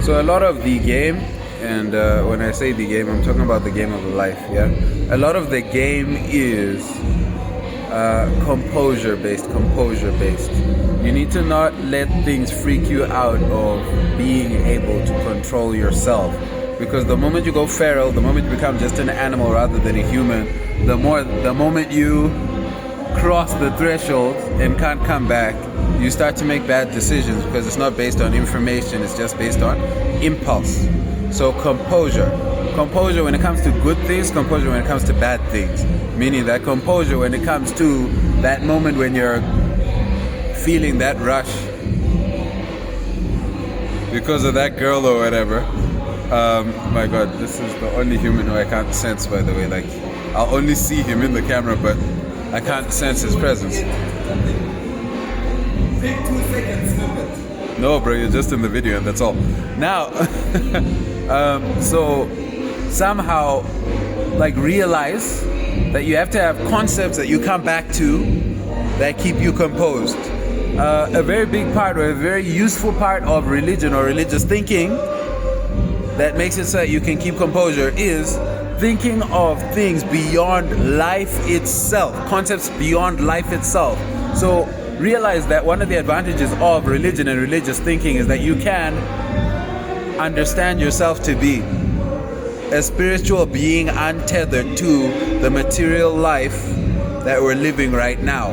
So a lot of the game, and when I say the game, I'm talking about the game of life, yeah? A lot of the game is composure based. You need to not let things freak you out of being able to control yourself. Because the moment you go feral, the moment you become just an animal rather than a human, the moment you cross the threshold and can't come back, you start to make bad decisions because it's not based on information, it's just based on impulse. So composure when it comes to good things, composure when it comes to bad things. Meaning that composure when it comes to that moment when you're feeling that rush because of that girl or whatever. My God, this is the only human who I can't sense, by the way. Like, I'll only see him in the camera, but I can't sense his presence. Take 2 seconds snippet. No, bro, you're just in the video and that's all. Now, so somehow, like, realize that you have to have concepts that you come back to that keep you composed. A very big part, or a very useful part of religion or religious thinking that makes it so that you can keep composure is thinking of things beyond life itself, concepts beyond life itself. So realize that one of the advantages of religion and religious thinking is that you can understand yourself to be a spiritual being untethered to the material life that we're living right now.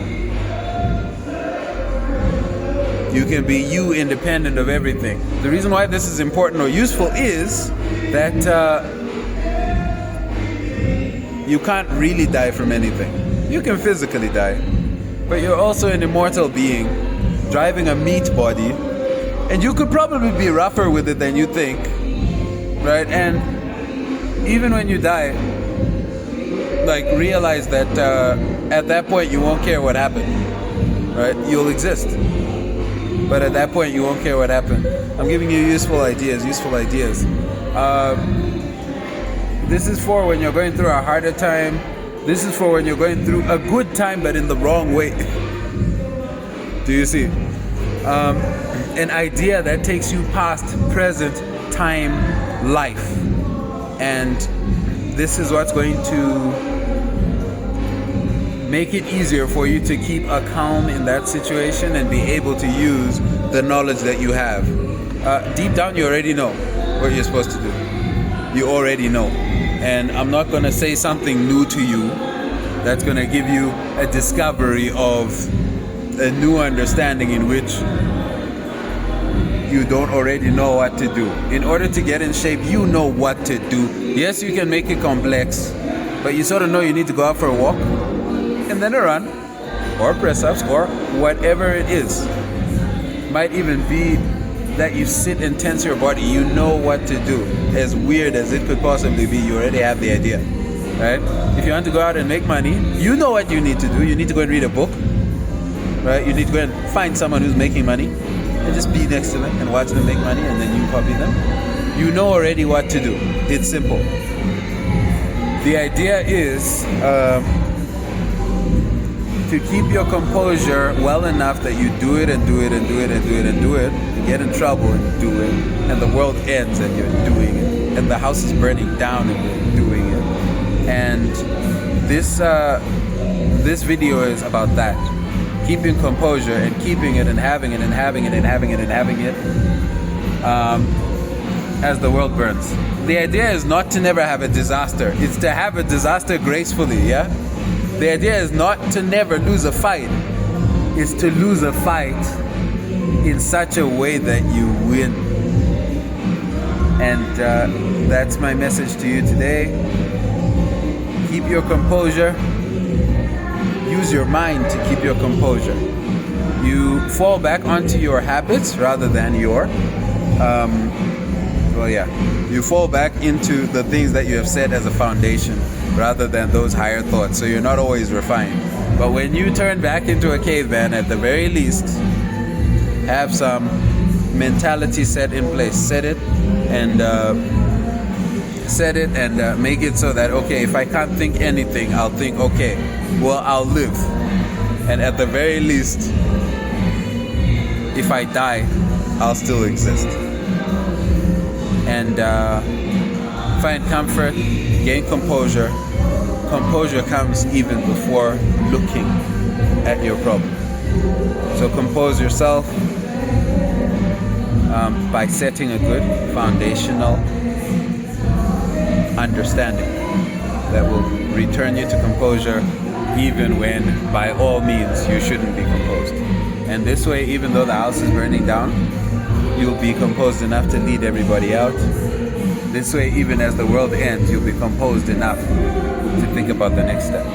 You can be you, independent of everything. The reason why this is important or useful is that you can't really die from anything. You can physically die, but you're also an immortal being driving a meat body, and you could probably be rougher with it than you think, right? And even when you die, like, realize that at that point you won't care what happened, right? You'll exist, but at that point you won't care what happened. I'm giving you useful ideas. This is for when you're going through a harder time. This is for when you're going through a good time but in the wrong way. Do you see? An idea that takes you past, present, time, life. And this is what's going to make it easier for you to keep a calm in that situation and be able to use the knowledge that you have. Deep down, you already know what you're supposed to do. You already know. And I'm not going to say something new to you that's going to give you a discovery of a new understanding in which you don't already know what to do. In order to get in shape, you know what to do. Yes, you can make it complex, but you sort of know you need to go out for a walk and then a run or press-ups or whatever it is. Might even be that you sit and tense your body. You know what to do. As weird as it could possibly be, you already have the idea, right? If you want to go out and make money, you know what you need to do. You need to go and read a book, right? You need to go and find someone who's making money and just be next to them and watch them make money, and then you copy them. You know already what to do. It's simple. The idea is to keep your composure well enough that you do it and do it and do it and do it and do it, and get in trouble and do it, and the world ends and you're doing it, and the house is burning down and you're doing it. And this video is about that. Keeping composure and keeping it and having it and having it and having it and having it as the world burns. The idea is not to never have a disaster. It's to have a disaster gracefully, yeah? The idea is not to never lose a fight. It's to lose a fight in such a way that you win. And that's my message to you today. Keep your composure. Use your mind to keep your composure. You fall back onto your habits rather than your you fall back into the things that you have set as a foundation rather than those higher thoughts. So you're not always refined. But when you turn back into a caveman, at the very least, have some mentality set in place. Set it and make it so that, okay, if I can't think anything, I'll think, okay, well, I'll live. And at the very least, if I die, I'll still exist. and find comfort, gain composure. Composure comes even before looking at your problem. So compose yourself by setting a good foundational understanding that will return you to composure even when by all means you shouldn't be composed. And this way, even though the house is burning down, you'll be composed enough to lead everybody out. This way, even as the world ends, you'll be composed enough to think about the next step.